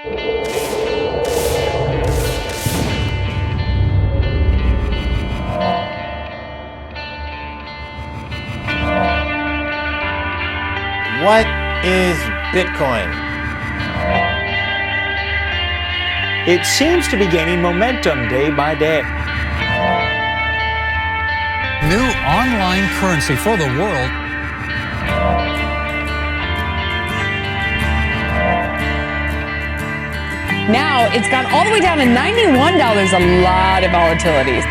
What is Bitcoin? It seems to be gaining momentum day by day. New online currency for the world. Now it's gone all the way down to $91, a lot of volatility.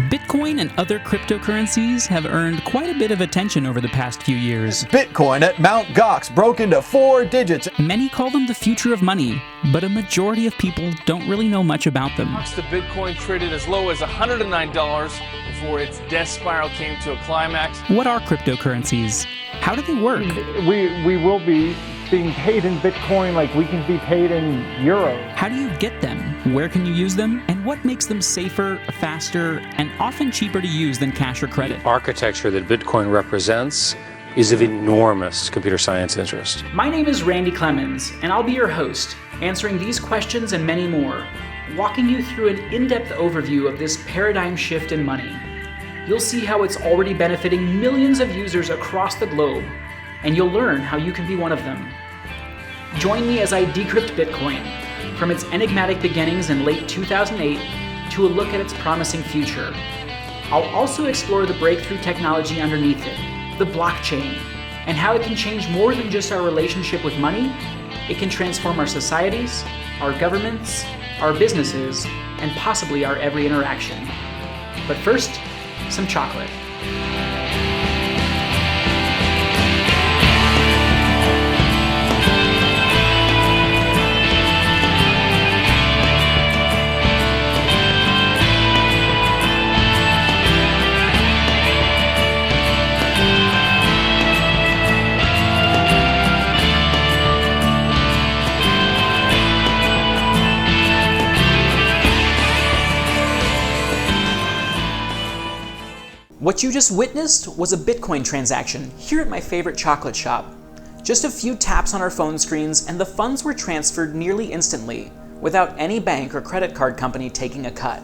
Bitcoin and other cryptocurrencies have earned quite a bit of attention over the past few years. Bitcoin at Mt. Gox broke into 4 digits. Many call them the future of money, but a majority of people don't really know much about them. The Bitcoin traded as low as $109 before its death spiral came to a climax. What are cryptocurrencies? How do they work? We will be being paid in Bitcoin like we can be paid in euros. How do you get them? Where can you use them? And what makes them safer, faster, and often cheaper to use than cash or credit? Architecture that Bitcoin represents is of enormous computer science interest. My name is Randy Clemens, and I'll be your host, answering these questions and many more, walking you through an in-depth overview of this paradigm shift in money. You'll see how it's already benefiting millions of users across the globe, and you'll learn how you can be one of them. Join me as I decrypt Bitcoin, from its enigmatic beginnings in late 2008 to a look at its promising future. I'll also explore the breakthrough technology underneath it, the blockchain, and how it can change more than just our relationship with money. It can transform our societies, our governments, our businesses, and possibly our every interaction. But first, some chocolate. What you just witnessed was a Bitcoin transaction here at my favorite chocolate shop. Just a few taps on our phone screens and the funds were transferred nearly instantly, without any bank or credit card company taking a cut.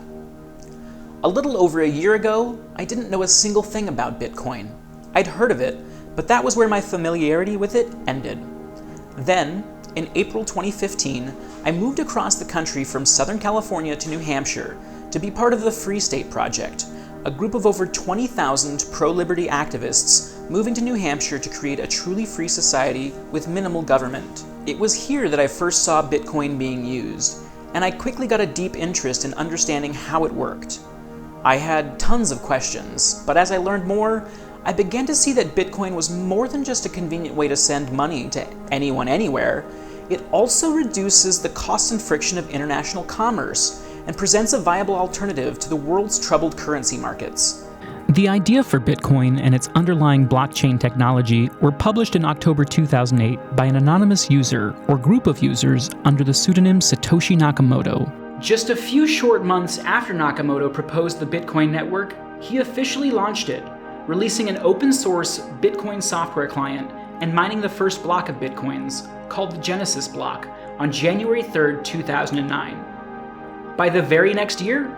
A little over a year ago, I didn't know a single thing about Bitcoin. I'd heard of it, but that was where my familiarity with it ended. Then, in April 2015, I moved across the country from Southern California to New Hampshire to be part of the Free State Project, a group of over 20,000 pro-liberty activists moving to New Hampshire to create a truly free society with minimal government. It was here that I first saw Bitcoin being used, and I quickly got a deep interest in understanding how it worked. I had tons of questions, but as I learned more, I began to see that Bitcoin was more than just a convenient way to send money to anyone anywhere. It also reduces the cost and friction of international commerce, and presents a viable alternative to the world's troubled currency markets. The idea for Bitcoin and its underlying blockchain technology were published in October 2008 by an anonymous user or group of users under the pseudonym Satoshi Nakamoto. Just a few short months after Nakamoto proposed the Bitcoin network, he officially launched it, releasing an open-source Bitcoin software client and mining the first block of Bitcoins, called the Genesis block, on January 3rd, 2009. By the very next year,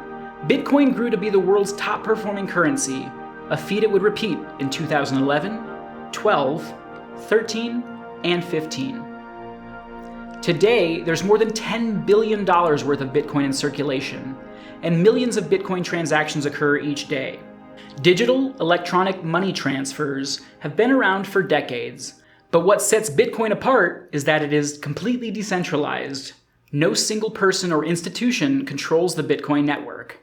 Bitcoin grew to be the world's top-performing currency, a feat it would repeat in 2011, 12, 13, and 15. Today, there's more than $10 billion worth of Bitcoin in circulation, and millions of Bitcoin transactions occur each day. Digital electronic money transfers have been around for decades, but what sets Bitcoin apart is that it is completely decentralized. No single person or institution controls the Bitcoin network,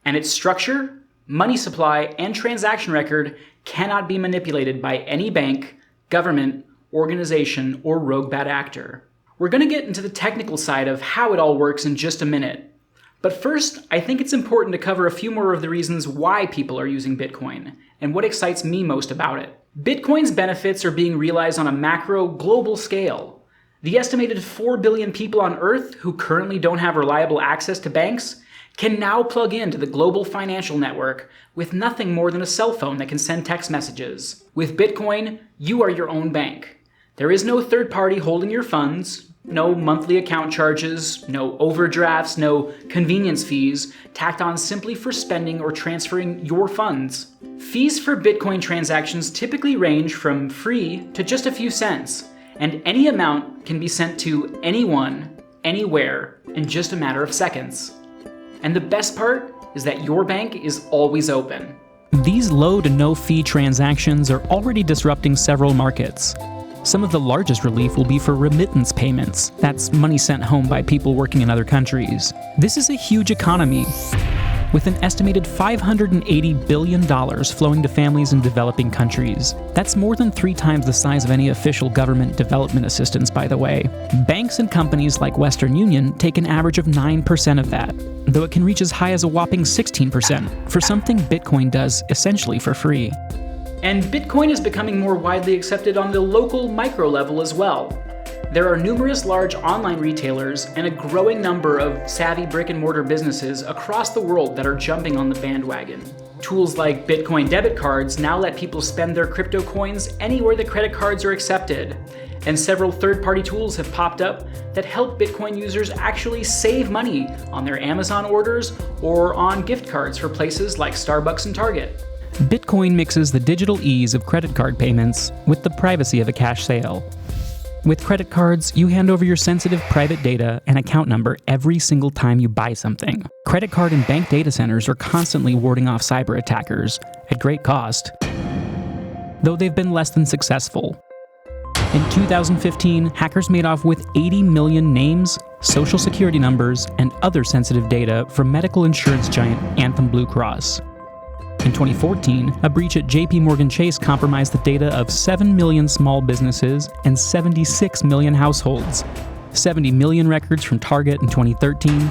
and its structure, money supply, and transaction record cannot be manipulated by any bank, government, organization, or rogue bad actor. We're going to get into the technical side of how it all works in just a minute. But first, I think it's important to cover a few more of the reasons why people are using Bitcoin, and what excites me most about it. Bitcoin's benefits are being realized on a macro, global scale. The estimated 4 billion people on Earth who currently don't have reliable access to banks can now plug into the global financial network with nothing more than a cell phone that can send text messages. With Bitcoin, you are your own bank. There is no third party holding your funds, no monthly account charges, no overdrafts, no convenience fees tacked on simply for spending or transferring your funds. Fees for Bitcoin transactions typically range from free to just a few cents, and any amount can be sent to anyone, anywhere, in just a matter of seconds. And the best part is that your bank is always open. These low to no fee transactions are already disrupting several markets. Some of the largest relief will be for remittance payments. That's money sent home by people working in other countries. This is a huge economy, with an estimated $580 billion flowing to families in developing countries. That's more than 3 times the size of any official government development assistance, by the way. Banks and companies like Western Union take an average of 9% of that, though it can reach as high as a whopping 16% for something Bitcoin does essentially for free. And Bitcoin is becoming more widely accepted on the local micro level as well. There are numerous large online retailers and a growing number of savvy brick-and-mortar businesses across the world that are jumping on the bandwagon. Tools like Bitcoin debit cards now let people spend their crypto coins anywhere the credit cards are accepted. And several third-party tools have popped up that help Bitcoin users actually save money on their Amazon orders or on gift cards for places like Starbucks and Target. Bitcoin mixes the digital ease of credit card payments with the privacy of a cash sale. With credit cards, you hand over your sensitive private data and account number every single time you buy something. Credit card and bank data centers are constantly warding off cyber attackers, at great cost, though they've been less than successful. In 2015, hackers made off with 80 million names, social security numbers, and other sensitive data from medical insurance giant Anthem Blue Cross. In 2014, a breach at JP Morgan Chase compromised the data of 7 million small businesses and 76 million households. 70 million records from Target in 2013,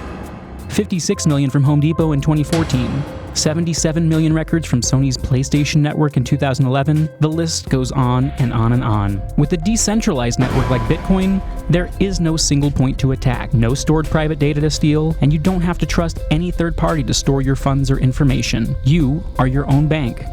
56 million from Home Depot in 2014, 77 million records from Sony's PlayStation Network in 2011. The list goes on and on and on. With a decentralized network like Bitcoin, there is no single point to attack, no stored private data to steal, and you don't have to trust any third party to store your funds or information. You are your own bank.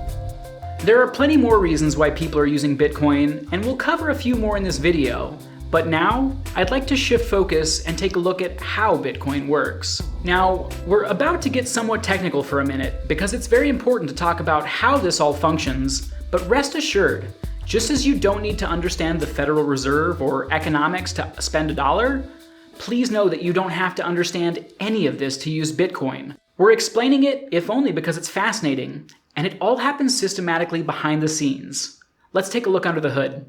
There are plenty more reasons why people are using Bitcoin, and we'll cover a few more in this video. But now, I'd like to shift focus and take a look at how Bitcoin works. Now, we're about to get somewhat technical for a minute, because it's very important to talk about how this all functions, but rest assured, just as you don't need to understand the Federal Reserve or economics to spend $1, please know that you don't have to understand any of this to use Bitcoin. We're explaining it, if only because it's fascinating, and it all happens systematically behind the scenes. Let's take a look under the hood.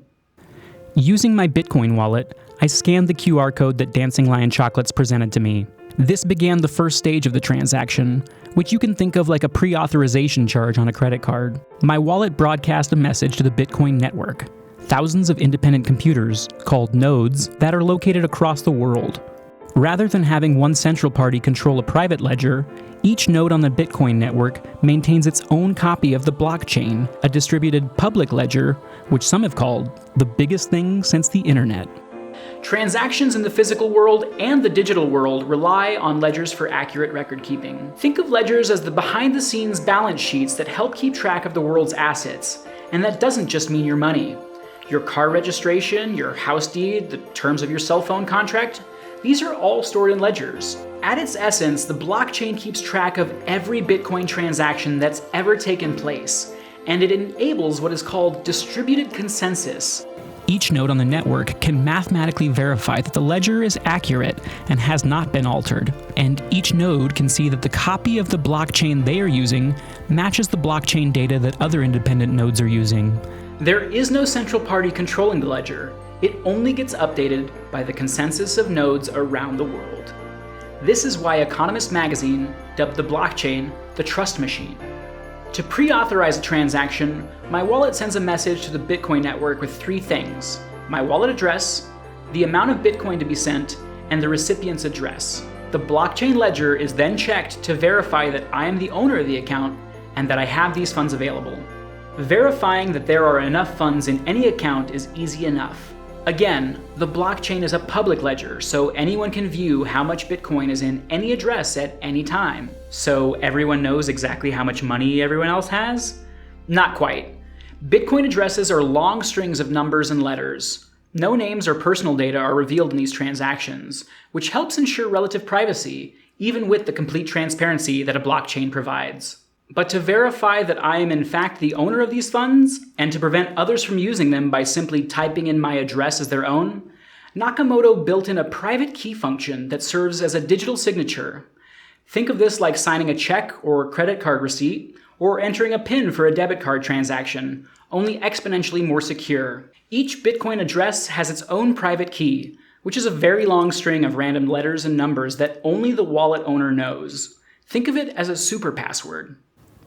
Using my Bitcoin wallet, I scanned the QR code that Dancing Lion Chocolates presented to me. This began the first stage of the transaction, which you can think of like a pre-authorization charge on a credit card. My wallet broadcast a message to the Bitcoin network, thousands of independent computers, called nodes, that are located across the world. Rather than having one central party control a private ledger, each node on the Bitcoin network maintains its own copy of the blockchain, a distributed public ledger, which some have called the biggest thing since the internet. Transactions in the physical world and the digital world rely on ledgers for accurate record keeping. Think of ledgers as the behind-the-scenes balance sheets that help keep track of the world's assets. And that doesn't just mean your money. Your car registration, your house deed, the terms of your cell phone contract, these are all stored in ledgers. At its essence, the blockchain keeps track of every Bitcoin transaction that's ever taken place, and it enables what is called distributed consensus. Each node on the network can mathematically verify that the ledger is accurate and has not been altered, and each node can see that the copy of the blockchain they are using matches the blockchain data that other independent nodes are using. There is no central party controlling the ledger. It only gets updated by the consensus of nodes around the world. This is why Economist magazine dubbed the blockchain the trust machine. To pre-authorize a transaction, my wallet sends a message to the Bitcoin network with 3 things: my wallet address, the amount of Bitcoin to be sent, and the recipient's address. The blockchain ledger is then checked to verify that I am the owner of the account and that I have these funds available. Verifying that there are enough funds in any account is easy enough. Again, the blockchain is a public ledger, so anyone can view how much Bitcoin is in any address at any time. So everyone knows exactly how much money everyone else has? Not quite. Bitcoin addresses are long strings of numbers and letters. No names or personal data are revealed in these transactions, which helps ensure relative privacy, even with the complete transparency that a blockchain provides. But to verify that I am in fact the owner of these funds, and to prevent others from using them by simply typing in my address as their own, Nakamoto built in a private key function that serves as a digital signature. Think of this like signing a check or credit card receipt, or entering a PIN for a debit card transaction, only exponentially more secure. Each Bitcoin address has its own private key, which is a very long string of random letters and numbers that only the wallet owner knows. Think of it as a super password.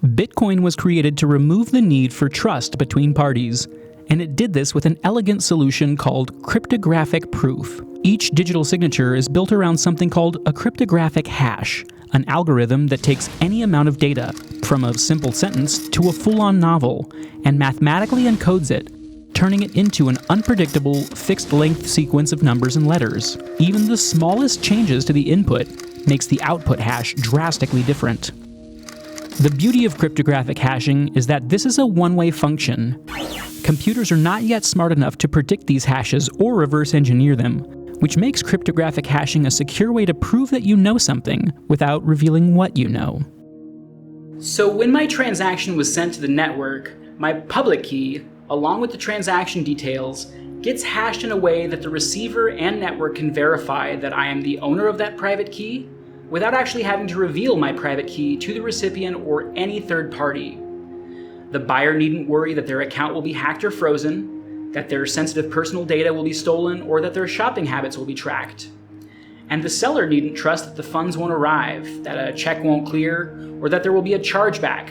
Bitcoin was created to remove the need for trust between parties, and it did this with an elegant solution called cryptographic proof. Each digital signature is built around something called a cryptographic hash, an algorithm that takes any amount of data, from a simple sentence to a full-on novel, and mathematically encodes it, turning it into an unpredictable, fixed-length sequence of numbers and letters. Even the smallest changes to the input makes the output hash drastically different. The beauty of cryptographic hashing is that this is a one-way function. Computers are not yet smart enough to predict these hashes or reverse engineer them, which makes cryptographic hashing a secure way to prove that you know something without revealing what you know. So when my transaction was sent to the network, my public key, along with the transaction details, gets hashed in a way that the receiver and network can verify that I am the owner of that private key, without actually having to reveal my private key to the recipient or any third party. The buyer needn't worry that their account will be hacked or frozen, that their sensitive personal data will be stolen, or that their shopping habits will be tracked. And the seller needn't trust that the funds won't arrive, that a check won't clear, or that there will be a chargeback.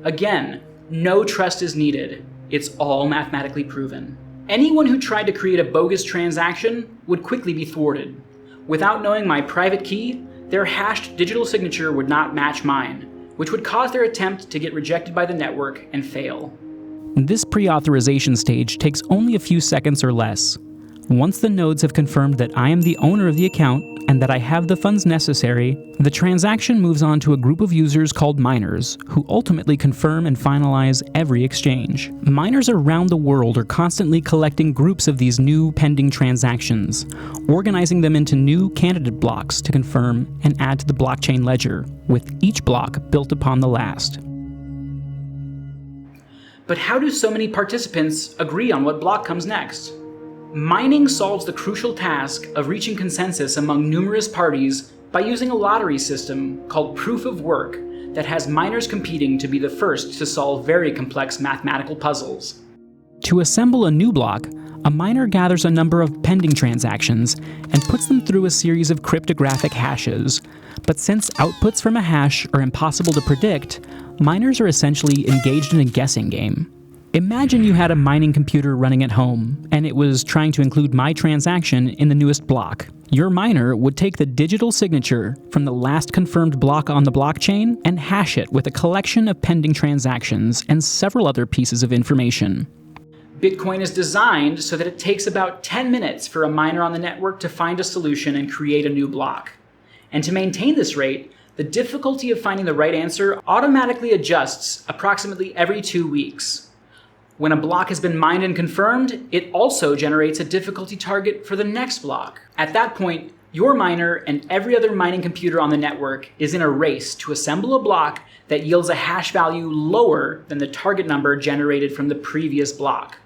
Again, no trust is needed. It's all mathematically proven. Anyone who tried to create a bogus transaction would quickly be thwarted. Without knowing my private key, their hashed digital signature would not match mine, which would cause their attempt to get rejected by the network and fail. This pre-authorization stage takes only a few seconds or less. Once the nodes have confirmed that I am the owner of the account and that I have the funds necessary, the transaction moves on to a group of users called miners, who ultimately confirm and finalize every exchange. Miners around the world are constantly collecting groups of these new pending transactions, organizing them into new candidate blocks to confirm and add to the blockchain ledger, with each block built upon the last. But how do so many participants agree on what block comes next? Mining solves the crucial task of reaching consensus among numerous parties by using a lottery system called proof of work that has miners competing to be the first to solve very complex mathematical puzzles. To assemble a new block, a miner gathers a number of pending transactions and puts them through a series of cryptographic hashes. But since outputs from a hash are impossible to predict, miners are essentially engaged in a guessing game. Imagine you had a mining computer running at home, and it was trying to include my transaction in the newest block. Your miner would take the digital signature from the last confirmed block on the blockchain and hash it with a collection of pending transactions and several other pieces of information. Bitcoin is designed so that it takes about 10 minutes for a miner on the network to find a solution and create a new block. And to maintain this rate, the difficulty of finding the right answer automatically adjusts approximately every 2 weeks. When a block has been mined and confirmed, it also generates a difficulty target for the next block. At that point, your miner and every other mining computer on the network is in a race to assemble a block that yields a hash value lower than the target number generated from the previous block.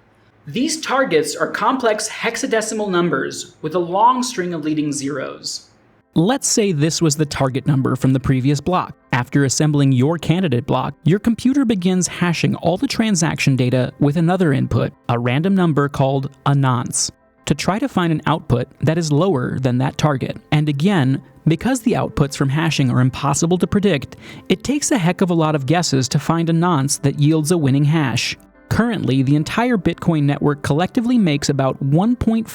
These targets are complex hexadecimal numbers with a long string of leading zeros. Let's say this was the target number from the previous block. After assembling your candidate block, your computer begins hashing all the transaction data with another input, a random number called a nonce, to try to find an output that is lower than that target. And again, because the outputs from hashing are impossible to predict, it takes a heck of a lot of guesses to find a nonce that yields a winning hash. Currently, the entire Bitcoin network collectively makes about 1.5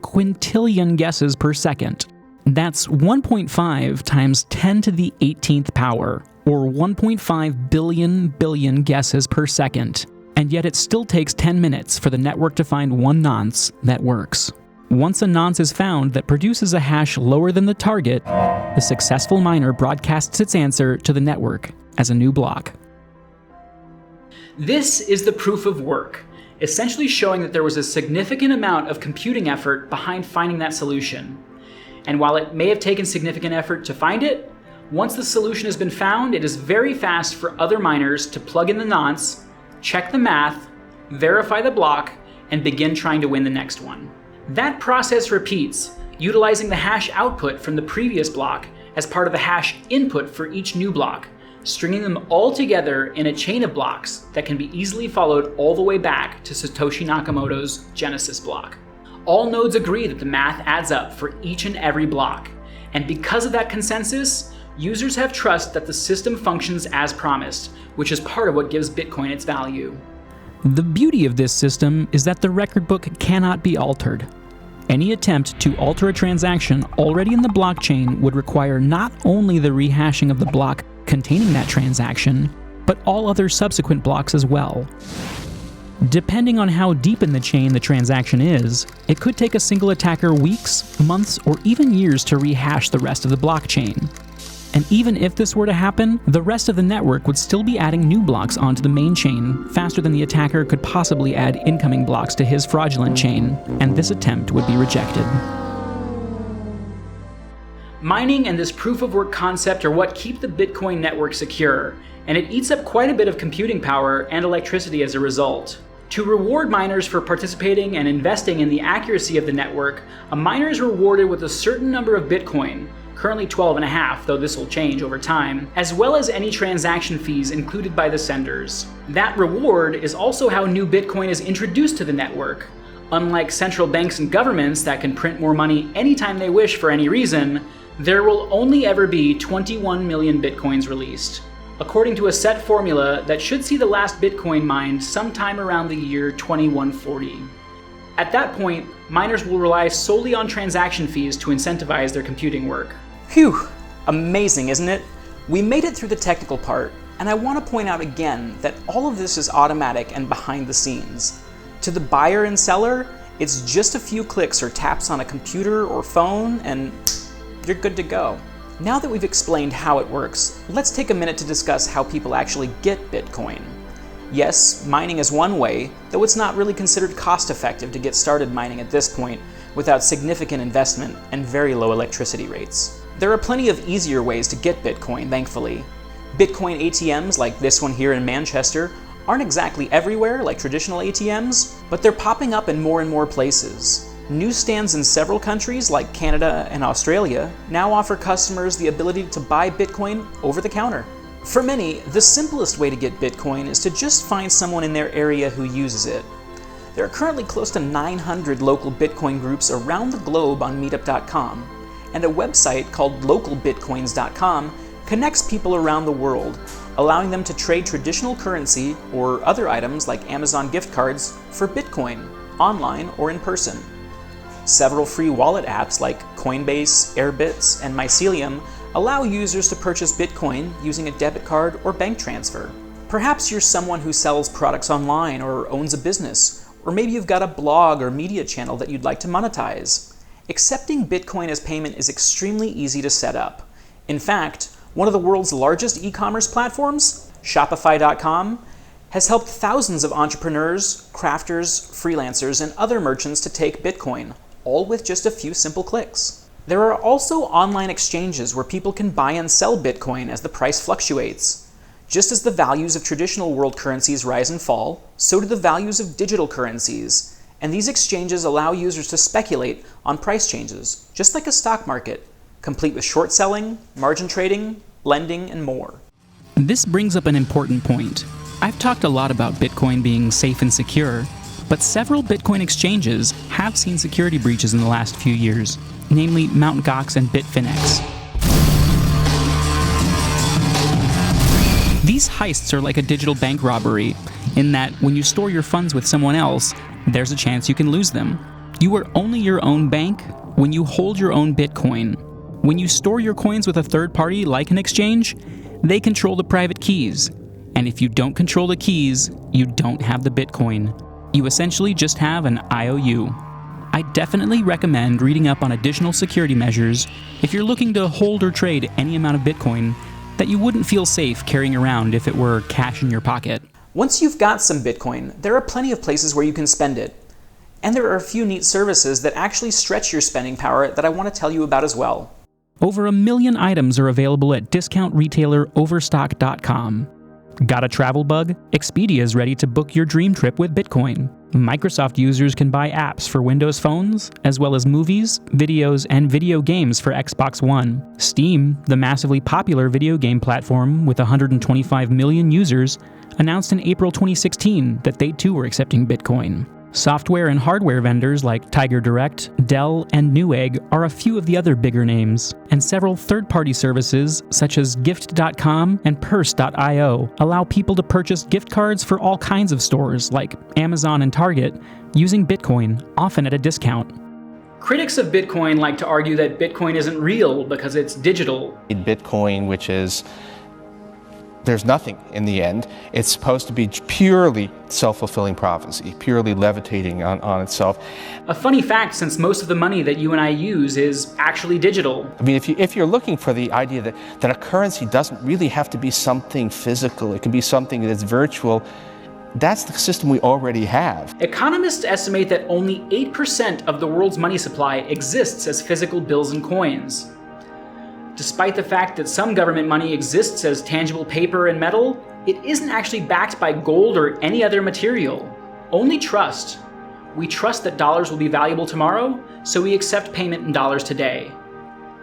quintillion guesses per second. That's 1.5 times 10 to the 18th power, or 1.5 billion guesses per second. And yet it still takes 10 minutes for the network to find one nonce that works. Once a nonce is found that produces a hash lower than the target, the successful miner broadcasts its answer to the network as a new block. This is the proof of work, essentially showing that there was a significant amount of computing effort behind finding that solution. And while it may have taken significant effort to find it, once the solution has been found, it is very fast for other miners to plug in the nonce, check the math, verify the block, and begin trying to win the next one. That process repeats, utilizing the hash output from the previous block as part of the hash input for each new block, stringing them all together in a chain of blocks that can be easily followed all the way back to Satoshi Nakamoto's Genesis block. All nodes agree that the math adds up for each and every block, and because of that consensus, users have trust that the system functions as promised, which is part of what gives Bitcoin its value. The beauty of this system is that the record book cannot be altered. Any attempt to alter a transaction already in the blockchain would require not only the rehashing of the block containing that transaction, but all other subsequent blocks as well. Depending on how deep in the chain the transaction is, it could take a single attacker weeks, months, or even years to rehash the rest of the blockchain. And even if this were to happen, the rest of the network would still be adding new blocks onto the main chain faster than the attacker could possibly add incoming blocks to his fraudulent chain, and this attempt would be rejected. Mining and this proof-of-work concept are what keep the Bitcoin network secure, and it eats up quite a bit of computing power and electricity as a result. To reward miners for participating and investing in the accuracy of the network, a miner is rewarded with a certain number of Bitcoin, currently 12.5, though this will change over time, as well as any transaction fees included by the senders. That reward is also how new Bitcoin is introduced to the network. Unlike central banks and governments that can print more money anytime they wish for any reason, there will only ever be 21 million Bitcoins released, according to a set formula that should see the last Bitcoin mined sometime around the year 2140. At that point, miners will rely solely on transaction fees to incentivize their computing work. Phew! Amazing, isn't it? We made it through the technical part, and I want to point out again that all of this is automatic and behind the scenes. To the buyer and seller, it's just a few clicks or taps on a computer or phone, and you're good to go. Now that we've explained how it works, let's take a minute to discuss how people actually get Bitcoin. Yes, mining is one way, though it's not really considered cost-effective to get started mining at this point without significant investment and very low electricity rates. There are plenty of easier ways to get Bitcoin, thankfully. Bitcoin ATMs like this one here in Manchester aren't exactly everywhere like traditional ATMs, but they're popping up in more and more places. Newsstands in several countries like Canada and Australia now offer customers the ability to buy Bitcoin over the counter. For many, the simplest way to get Bitcoin is to just find someone in their area who uses it. There are currently close to 900 local Bitcoin groups around the globe on meetup.com, and a website called localbitcoins.com connects people around the world, allowing them to trade traditional currency or other items like Amazon gift cards for Bitcoin, online or in person. Several free wallet apps like Coinbase, Airbitz, and Mycelium allow users to purchase Bitcoin using a debit card or bank transfer. Perhaps you're someone who sells products online or owns a business, or maybe you've got a blog or media channel that you'd like to monetize. Accepting Bitcoin as payment is extremely easy to set up. In fact, one of the world's largest e-commerce platforms, Shopify.com, has helped thousands of entrepreneurs, crafters, freelancers, and other merchants to take Bitcoin, all with just a few simple clicks. There are also online exchanges where people can buy and sell Bitcoin as the price fluctuates. Just as the values of traditional world currencies rise and fall, so do the values of digital currencies. And these exchanges allow users to speculate on price changes, just like a stock market, complete with short selling, margin trading, lending, and more. This brings up an important point. I've talked a lot about Bitcoin being safe and secure, but several Bitcoin exchanges have seen security breaches in the last few years, namely Mt. Gox and Bitfinex. These heists are like a digital bank robbery, in that when you store your funds with someone else, there's a chance you can lose them. You are only your own bank when you hold your own Bitcoin. When you store your coins with a third party like an exchange, they control the private keys. And if you don't control the keys, you don't have the Bitcoin. You essentially just have an IOU. I definitely recommend reading up on additional security measures if you're looking to hold or trade any amount of Bitcoin that you wouldn't feel safe carrying around if it were cash in your pocket. Once you've got some Bitcoin, there are plenty of places where you can spend it. And there are a few neat services that actually stretch your spending power that I want to tell you about as well. Over 1 million items are available at discount retailer Overstock.com. Got a travel bug? Expedia is ready to book your dream trip with Bitcoin. Microsoft users can buy apps for Windows phones, as well as movies, videos, and video games for Xbox One. Steam, the massively popular video game platform with 125 million users, announced in April 2016 that they too were accepting Bitcoin. Software and hardware vendors like Tiger Direct, Dell, and Newegg are a few of the other bigger names, and several third-party services such as Gift.com and Purse.io allow people to purchase gift cards for all kinds of stores like Amazon and Target using Bitcoin, often at a discount. Critics of Bitcoin like to argue that Bitcoin isn't real because it's digital. Bitcoin, which is there's nothing in the end. It's supposed to be purely self-fulfilling prophecy, purely levitating on itself. A funny fact, since most of the money that you and I use is actually digital. I mean, if you're looking for the idea that a currency doesn't really have to be something physical, it can be something that's virtual, that's the system we already have. Economists estimate that only 8% of the world's money supply exists as physical bills and coins. Despite the fact that some government money exists as tangible paper and metal, it isn't actually backed by gold or any other material. Only trust. We trust that dollars will be valuable tomorrow, so we accept payment in dollars today.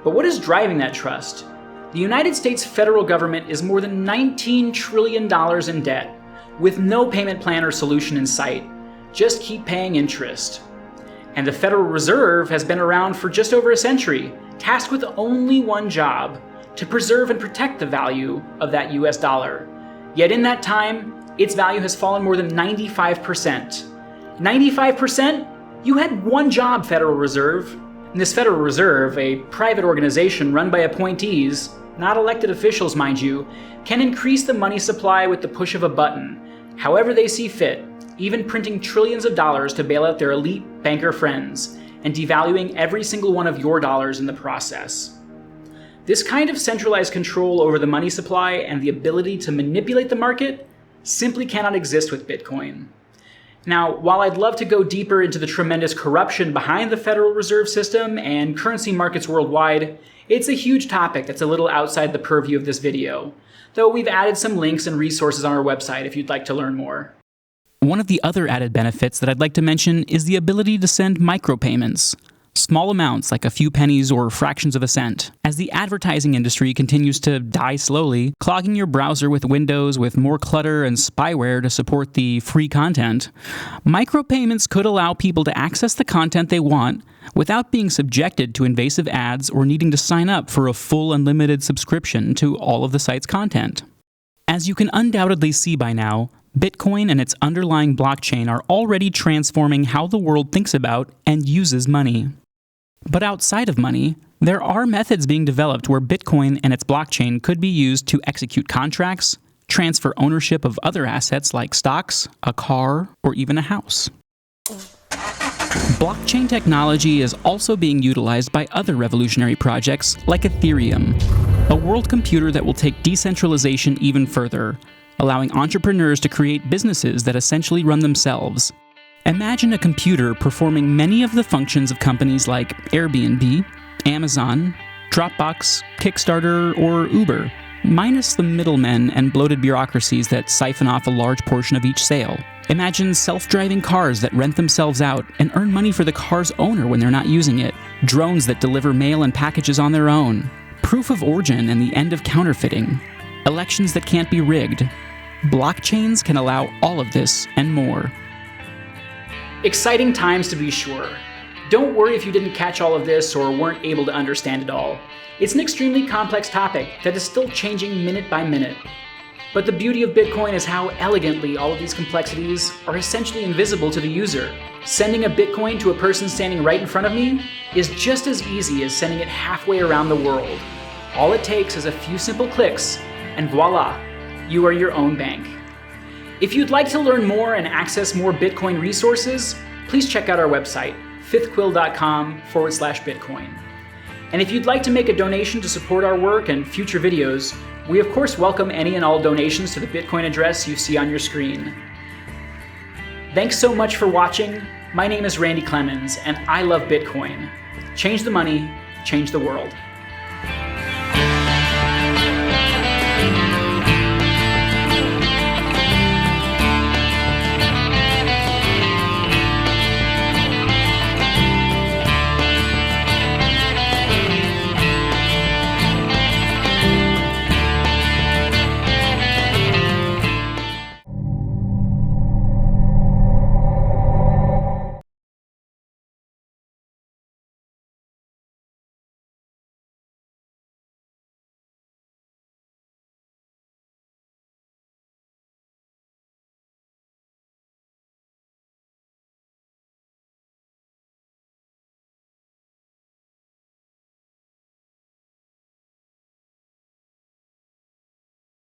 But what is driving that trust? The United States federal government is more than $19 trillion in debt, with no payment plan or solution in sight. Just keep paying interest. And the Federal Reserve has been around for just over a century, tasked with only one job: to preserve and protect the value of that US dollar. Yet in that time, its value has fallen more than 95%. 95%? You had one job, Federal Reserve. And this Federal Reserve, a private organization run by appointees, not elected officials mind you, can increase the money supply with the push of a button, however they see fit, even printing trillions of dollars to bail out their elite banker friends, and devaluing every single one of your dollars in the process. This kind of centralized control over the money supply and the ability to manipulate the market simply cannot exist with Bitcoin. Now, while I'd love to go deeper into the tremendous corruption behind the Federal Reserve System and currency markets worldwide, it's a huge topic that's a little outside the purview of this video, though we've added some links and resources on our website if you'd like to learn more. One of the other added benefits that I'd like to mention is the ability to send micropayments. Small amounts like a few pennies or fractions of a cent. As the advertising industry continues to die slowly, clogging your browser with windows with more clutter and spyware to support the free content, micropayments could allow people to access the content they want without being subjected to invasive ads or needing to sign up for a full unlimited subscription to all of the site's content. As you can undoubtedly see by now, Bitcoin and its underlying blockchain are already transforming how the world thinks about and uses money. But outside of money, there are methods being developed where Bitcoin and its blockchain could be used to execute contracts, transfer ownership of other assets like stocks, a car, or even a house. Blockchain technology is also being utilized by other revolutionary projects like Ethereum, a world computer that will take decentralization even further, allowing entrepreneurs to create businesses that essentially run themselves. Imagine a computer performing many of the functions of companies like Airbnb, Amazon, Dropbox, Kickstarter, or Uber, minus the middlemen and bloated bureaucracies that siphon off a large portion of each sale. Imagine self-driving cars that rent themselves out and earn money for the car's owner when they're not using it, drones that deliver mail and packages on their own, proof of origin and the end of counterfeiting, elections that can't be rigged. Blockchains can allow all of this and more. Exciting times to be sure. Don't worry if you didn't catch all of this or weren't able to understand it all. It's an extremely complex topic that is still changing minute by minute. But the beauty of Bitcoin is how elegantly all of these complexities are essentially invisible to the user. Sending a Bitcoin to a person standing right in front of me is just as easy as sending it halfway around the world. All it takes is a few simple clicks, and voila, you are your own bank. If you'd like to learn more and access more Bitcoin resources, please check out our website, fifthquill.com/Bitcoin. And if you'd like to make a donation to support our work and future videos, We of course welcome any and all donations to the Bitcoin address you see on your screen. Thanks so much for watching. My name is Randy Clemens, and I love Bitcoin. Change the money, change the world.